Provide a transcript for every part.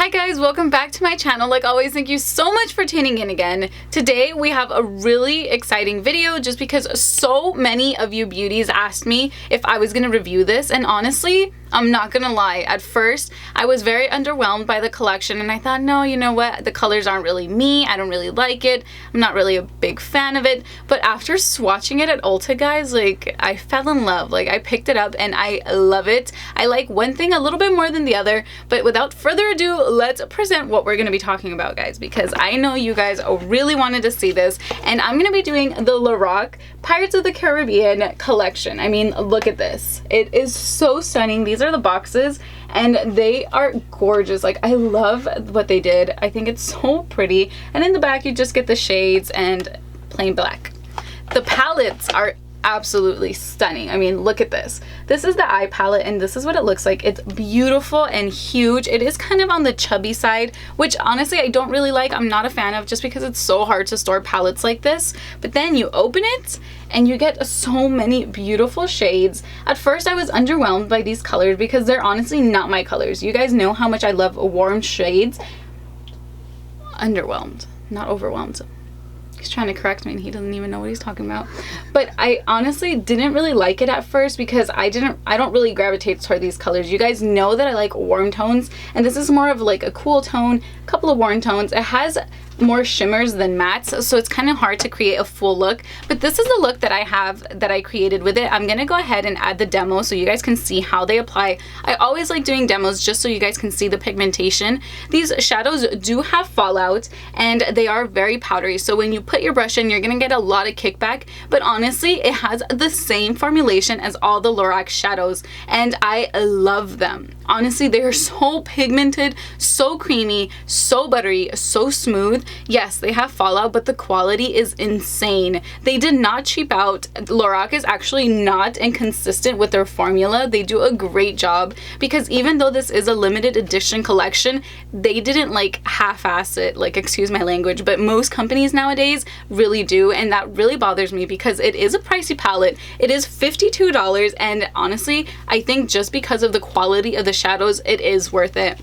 Hi guys, welcome back to my channel. Like always, thank you so much for tuning in again. Today we have a really exciting video just because so many of you beauties asked me if I was going to review this, and honestly, I'm not gonna lie, at first I was very underwhelmed by the collection and I thought, no, you know what, the colors aren't really me, I don't really like it, I'm not really a big fan of it. But after swatching it at Ulta, guys, like I fell in love. Like I picked it up and I love it. I like one thing a little bit more than the other, but without further ado, let's present what we're gonna be talking about, guys, because I know you guys really wanted to see this, and I'm gonna be doing the Lorac Pirates of the Caribbean collection. I mean, look at this. It is so stunning. These are the boxes and they are gorgeous. Like I love what they did. I think it's so pretty. And in the back you just get the shades and plain black. The palettes are absolutely stunning. I mean, look at this. This is the eye palette and this is what it looks like. It's beautiful and huge. It is kind of on the chubby side, which honestly I don't really like. I'm not a fan of, just because it's so hard to store palettes like this. But then you open it and you get so many beautiful shades. At first I was underwhelmed by these colors because they're honestly not my colors. You guys know how much I love warm shades. Underwhelmed, not overwhelmed. He's trying to correct me and he doesn't even know what he's talking about. But I honestly didn't really like it at first because I don't really gravitate toward these colors. You guys know that I like warm tones, and this is more of like a cool tone, a couple of warm tones. It has more shimmers than mattes, so it's kind of hard to create a full look. But this is the look that I have, that I created with it. I'm gonna go ahead and add the demo so you guys can see how they apply. I always like doing demos just so you guys can see the pigmentation. These shadows do have fallout and they are very powdery, so when you put your brush in, you're gonna get a lot of kickback. But honestly, it has the same formulation as all the Lorac shadows and I love them. Honestly, they are so pigmented, so creamy, so buttery, so smooth. Yes, they have fallout, but the quality is insane. They did not cheap out. Lorac is actually not inconsistent with their formula. They do a great job, because even though this is a limited edition collection, they didn't like half-ass it, like, excuse my language, but most companies nowadays really do, and that really bothers me because it is a pricey palette. It is $52, and honestly, I think just because of the quality of the shadows, it is worth it.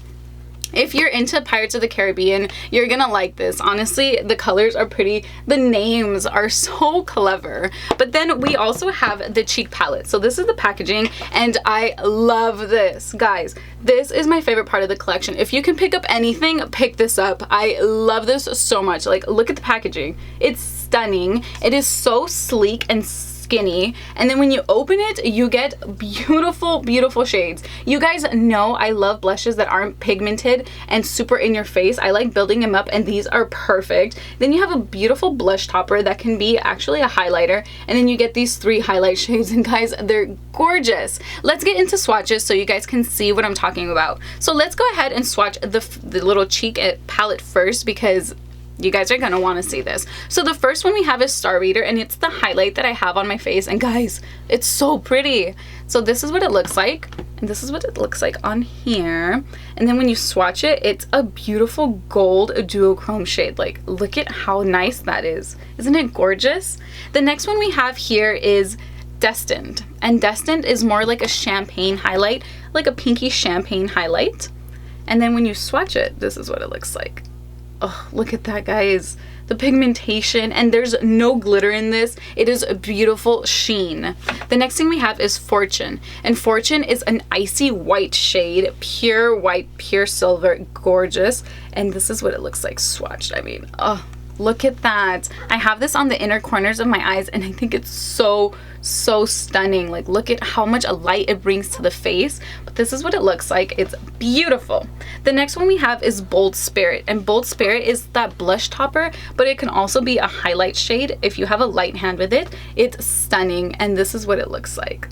If you're into Pirates of the Caribbean, you're gonna like this. Honestly, the colors are pretty. The names are so clever. But then we also have the cheek palette. So this is the packaging and I love this. Guys, this is my favorite part of the collection. If you can pick up anything, pick this up. I love this so much. Like, look at the packaging. It's stunning. It is so sleek and skinny, and then when you open it, you get beautiful shades. You guys know I love blushes that aren't pigmented and super in your face. I like building them up, and these are perfect. Then you have a beautiful blush topper that can be actually a highlighter, and then you get these 3 highlight shades, and guys, they're gorgeous. Let's get into swatches so you guys can see what I'm talking about. So let's go ahead and swatch the little cheek palette first, because you guys are gonna want to see this. So the first one we have is Star Reader, and it's the highlight that I have on my face, and guys, it's so pretty. So this is what it looks like, and this is what it looks like on here. And then when you swatch it, it's a beautiful gold duochrome shade. Like, look at how nice that is. Isn't it gorgeous? The next one we have here is Destined, and Destined is more like a champagne highlight, like a pinky champagne highlight. And then when you swatch it, this is what it looks like. Oh, look at that, guys. The pigmentation, and there's no glitter in this. It is a beautiful sheen. The next thing we have is Fortune, and Fortune is an icy white shade, pure white, pure silver, gorgeous. And this is what it looks like swatched. I mean, oh, look at that. I have this on the inner corners of my eyes, and I think it's so stunning. Like, look at how much light it brings to the face. But this is what it looks like. It's beautiful. The next one we have is Bold Spirit, and Bold Spirit is that blush topper, but it can also be a highlight shade if you have a light hand with it. It's stunning, and this is what it looks like.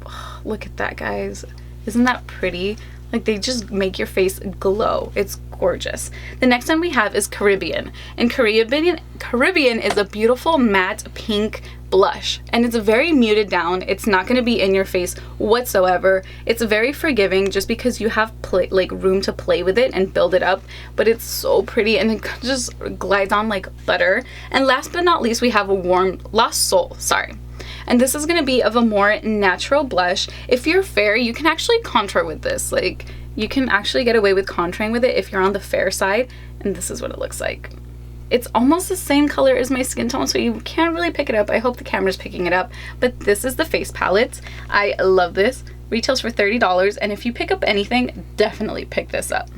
Oh, look at that, guys. Isn't that pretty? Like, they just make your face glow. It's gorgeous. The next one we have is Caribbean, and Caribbean is a beautiful matte pink blush, and it's very muted down. It's not going to be in your face whatsoever. It's very forgiving just because you have like room to play with it and build it up, but it's so pretty and it just glides on like butter. And last but not least, we have a warm Lost Soul, sorry. And this is going to be of a more natural blush. If you're fair, you can actually contour with this. Like, you can actually get away with contouring with it if you're on the fair side, and this is what it looks like. It's almost the same color as my skin tone, so you can't really pick it up. I hope the camera's picking it up, but this is the face palette. I love this. Retails for $30, and if you pick up anything, definitely pick this up.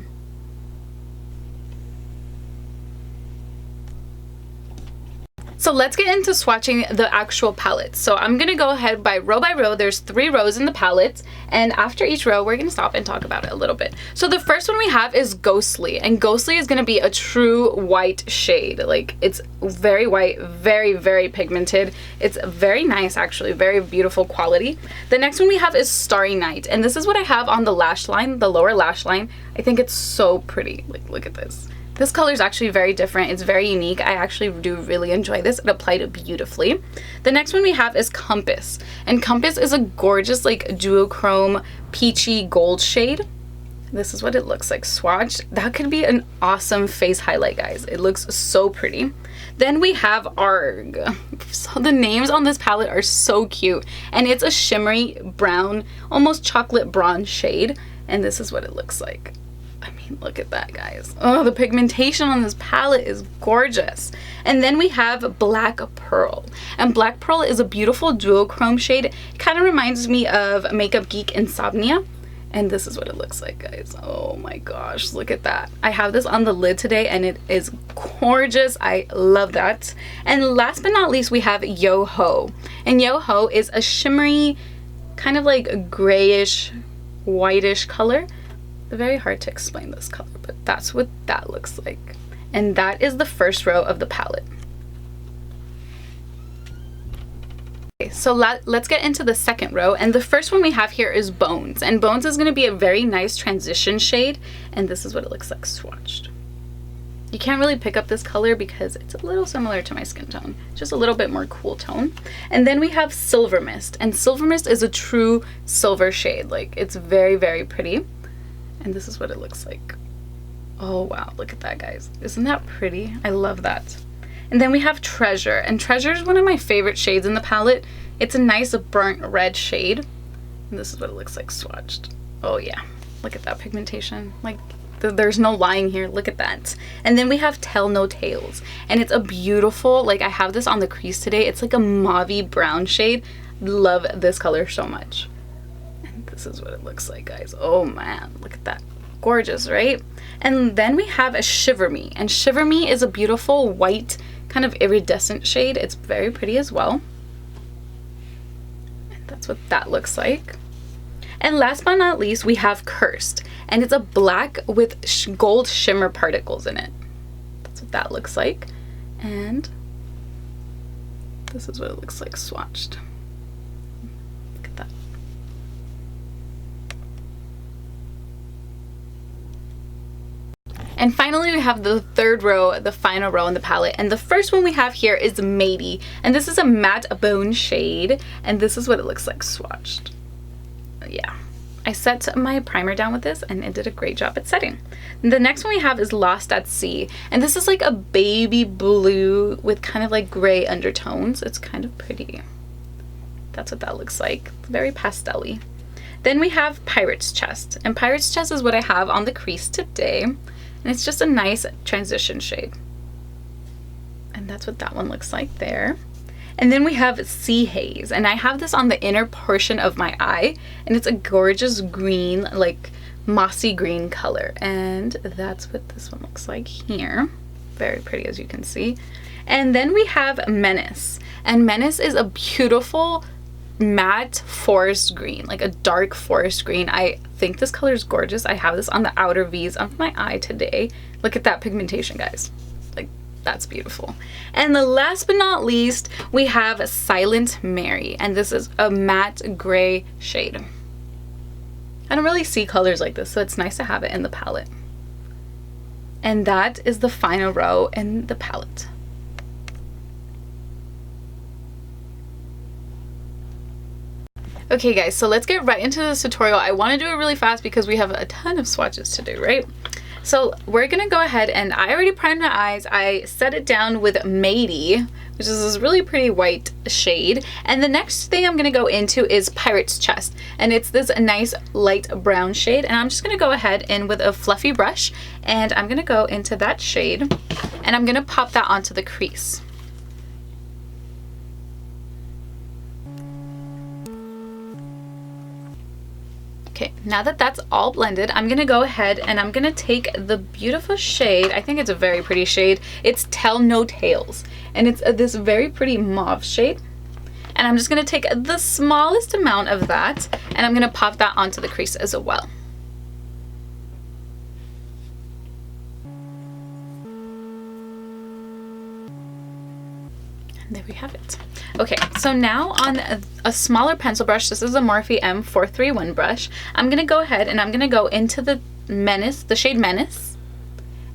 So let's get into swatching the actual palette. So I'm gonna go ahead by row. There's 3 rows in the palette, and after each row, we're gonna stop and talk about it a little bit. So the first one we have is Ghostly, and Ghostly is gonna be a true white shade. Like, it's very white, very, very pigmented. It's very nice, actually, very beautiful quality. The next one we have is Starry Night, and this is what I have on the lash line, the lower lash line. I think it's so pretty. Like, look at this. This color is actually very different. It's very unique. I actually do really enjoy this. It applied beautifully. The next one we have is Compass. And Compass is a gorgeous like duochrome peachy gold shade. This is what it looks like swatched. That could be an awesome face highlight, guys. It looks so pretty. Then we have Arg. So the names on this palette are so cute. And it's a shimmery brown, almost chocolate bronze shade. And this is what it looks like. I mean, look at that, guys. Oh, the pigmentation on this palette is gorgeous. And then we have Black Pearl. And Black Pearl is a beautiful duochrome shade. It kind of reminds me of Makeup Geek Insomnia. And this is what it looks like, guys. Oh my gosh, look at that. I have this on the lid today, and it is gorgeous. I love that. And last but not least, we have Yo Ho. And Yo Ho is a shimmery, kind of like a grayish, whitish color. Very hard to explain this color, but that's what that looks like. And that is the first row of the palette. Okay, so let's get into the second row, and the first one we have here is Bones, and Bones is going to be a very nice transition shade, and this is what it looks like swatched. You can't really pick up this color because it's a little similar to my skin tone, just a little bit more cool tone. And then we have Silver Mist, and Silver Mist is a true silver shade. Like, it's very, very pretty. And this is what it looks like. Oh wow, look at that, guys. Isn't that pretty? I love that. And then we have Treasure, and Treasure is one of my favorite shades in the palette. It's a nice burnt red shade. And this is what it looks like swatched. Oh yeah, look at that pigmentation. Like, there's no lying here. Look at that. And then we have Tell No Tales, and it's a beautiful, like, I have this on the crease today. It's like a mauvey brown shade. Love this color so much. This is what it looks like, guys. Oh man, look at that. Gorgeous, right? And then we have a Shiver Me, and Shiver Me is a beautiful white kind of iridescent shade. It's very pretty as well. And that's what that looks like. And last but not least, we have Cursed, and it's a black with gold shimmer particles in it. That's what that looks like. And this is what it looks like swatched. Look at that. And finally, we have the third row, the final row in the palette. And the first one we have here is Matey. And this is a matte bone shade. And this is what it looks like swatched. Yeah. I set my primer down with this, and it did a great job at setting. The next one we have is Lost at Sea. And this is like a baby blue with kind of like gray undertones. It's kind of pretty. That's what that looks like. Very pastel-y. Then we have Pirate's Chest. And Pirate's Chest is what I have on the crease today. And it's just a nice transition shade. And that's what that one looks like there. And then we have Sea Haze. And I have this on the inner portion of my eye. And it's a gorgeous green, like mossy green color. And that's what this one looks like here. Very pretty, as you can see. And then we have Menace. And Menace is a beautiful matte forest green, like a dark forest green. I think this color is gorgeous. I have this on the outer V's of my eye today. Look at that pigmentation, guys. Like, that's beautiful. And the last but not least, we have Silent Mary, and this is a matte gray shade. I don't really see colors like this, so it's nice to have it in the palette. And that is the final row in the palette. Okay guys, so let's get right into this tutorial. I want to do it really fast because we have a ton of swatches to do, right? So we're gonna go ahead, and I already primed my eyes. I set it down with Matey, which is this really pretty white shade. And the next thing I'm gonna go into is Pirate's Chest, and it's this nice light brown shade. And I'm just gonna go ahead and with a fluffy brush, and I'm gonna go into that shade, and I'm gonna pop that onto the crease. Okay, now that that's all blended, I'm gonna go ahead and I'm gonna take the beautiful shade. I think it's a very pretty shade. It's Tell No Tales, and it's this very pretty mauve shade. And I'm just gonna take the smallest amount of that, and I'm gonna pop that onto the crease as well. There we have it. Okay, so now on a smaller pencil brush, this is a Morphe M431 brush, I'm gonna go ahead and I'm gonna go into the Menace, the shade Menace,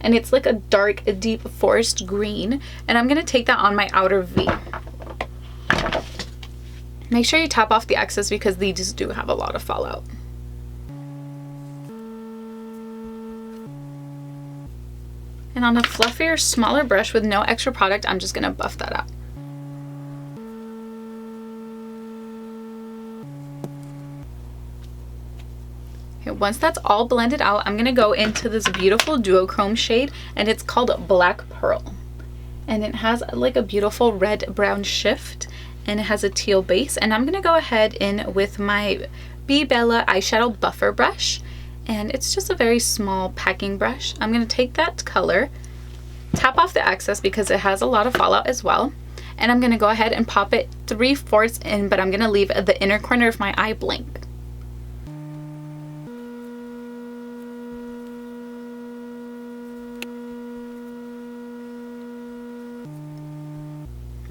and it's like a dark, deep forest green, and I'm gonna take that on my outer V. Make sure you top off the excess because these do have a lot of fallout. And on a fluffier, smaller brush with no extra product, I'm just gonna buff that out. Okay, once that's all blended out, I'm gonna go into this beautiful duochrome shade, and it's called Black Pearl. And it has like a beautiful red-brown shift, and it has a teal base. And I'm gonna go ahead in with my Be Bella eyeshadow buffer brush, and it's just a very small packing brush. I'm gonna take that color, tap off the excess because it has a lot of fallout as well, and I'm gonna go ahead and pop it 3/4 in, but I'm gonna leave the inner corner of my eye blank.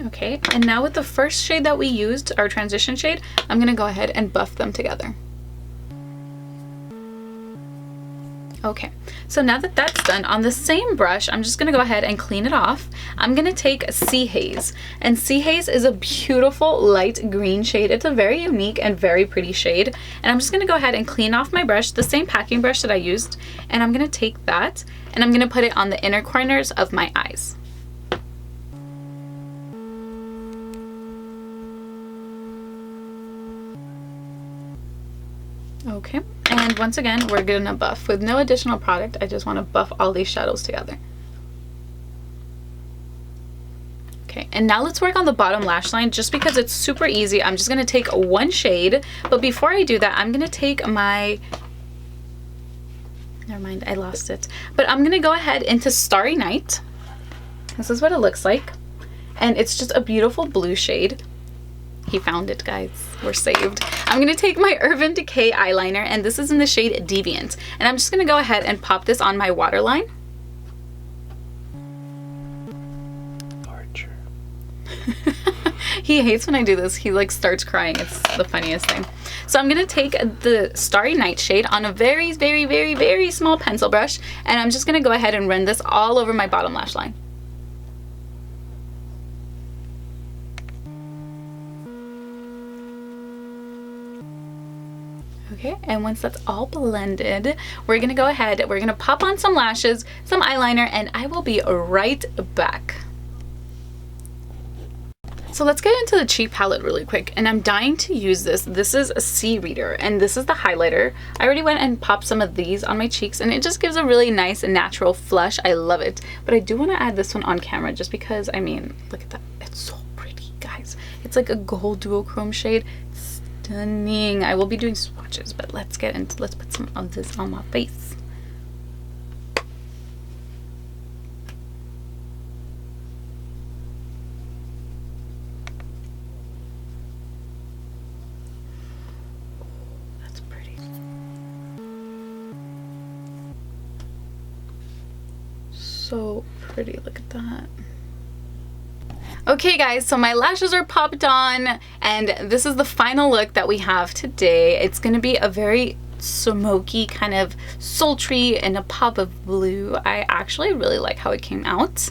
Okay, and now with the first shade that we used, our transition shade, I'm gonna go ahead and buff them together. Okay, so now that that's done, on the same brush, I'm just gonna go ahead and clean it off. I'm gonna take Sea Haze, and Sea Haze is a beautiful light green shade. It's a very unique and very pretty shade, and I'm just gonna go ahead and clean off my brush, the same packing brush that I used, and I'm gonna take that, and I'm gonna put it on the inner corners of my eyes. Okay, and once again, we're gonna buff with no additional product. I just want to buff all these shadows together. Okay, and now let's work on the bottom lash line. Just because it's super easy, I'm just gonna take one shade, but before I do that, I'm gonna take my, never mind, I lost it, but I'm gonna go ahead into Starry Night. This is what it looks like, and it's just a beautiful blue shade. He found it, guys. We're saved. I'm gonna take my Urban Decay eyeliner, and this is in the shade Deviant, and I'm just gonna go ahead and pop this on my waterline. Archer. He hates when I do this. He like starts crying. It's the funniest thing. So I'm gonna take the Starry Night shade on a very, very, very, very small pencil brush, and I'm just gonna go ahead and run this all over my bottom lash line. Okay, and once that's all blended, we're gonna go ahead, we're gonna pop on some lashes, some eyeliner, and I will be right back. So let's get into the cheek palette really quick, and I'm dying to use this. This is a C Reader, and this is the highlighter. I already went and popped some of these on my cheeks, and it just gives a really nice and natural flush. I love it, but I do want to add this one on camera just because, I mean, look at that. It's so pretty, guys. It's like a gold duochrome shade. Stunning. I will be doing swatches, but let's put some of this on my face. That's pretty. So pretty, look at that. Okay guys, so my lashes are popped on, and this is the final look that we have today. It's gonna be a very smoky, kind of sultry, and a pop of blue. I actually really like how it came out.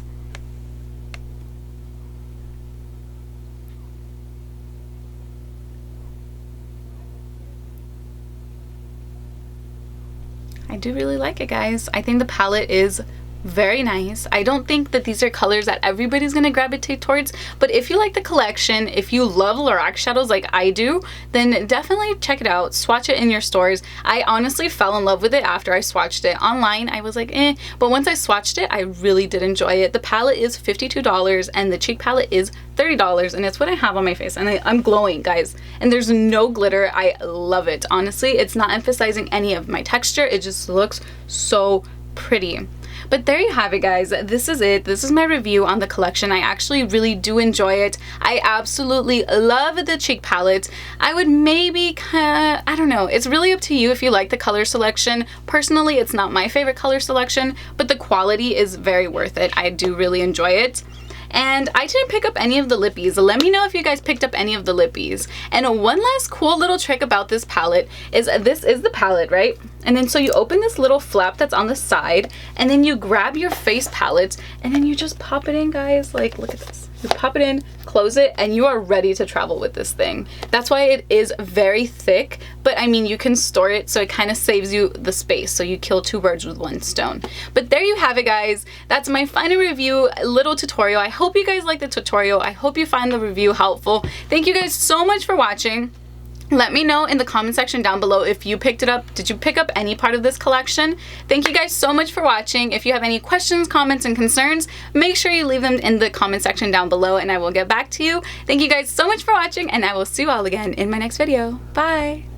I do really like it, guys. I think the palette is very nice. I don't think that these are colors that everybody's gonna gravitate towards, but if you like the collection, if you love Lorac shadows like I do, then definitely check it out. Swatch it in your stores. I honestly fell in love with it after I swatched it. Online, I was like, eh, but once I swatched it, I really did enjoy it. The palette is $52 and the cheek palette is $30, and it's what I have on my face, and I'm glowing, guys, and there's no glitter. I love it. Honestly, it's not emphasizing any of my texture. It just looks so pretty. But there you have it, guys. This is it. This is my review on the collection. I actually really do enjoy it. I absolutely love the cheek palette. I would maybe I don't know. It's really up to you if you like the color selection. Personally, it's not my favorite color selection, but the quality is very worth it. I do really enjoy it. And I didn't pick up any of the lippies. Let me know if you guys picked up any of the lippies. And one last cool little trick about this palette is this is the palette, right? And then so you open this little flap that's on the side, and then you grab your face palette, and then you just pop it in, guys. Like, look at this. You pop it in, close it, and you are ready to travel with this thing. That's why it is very thick, but I mean, you can store it, so it kind of saves you the space. So you kill two birds with one stone. But there you have it, guys. That's my final review, little tutorial. I hope you guys liked the tutorial. I hope you find the review helpful. Thank you guys so much for watching. Let me know in the comment section down below if you picked it up. Did you pick up any part of this collection? Thank you guys so much for watching. If you have any questions, comments, and concerns, make sure you leave them in the comment section down below and I will get back to you. Thank you guys so much for watching, and I will see you all again in my next video. Bye!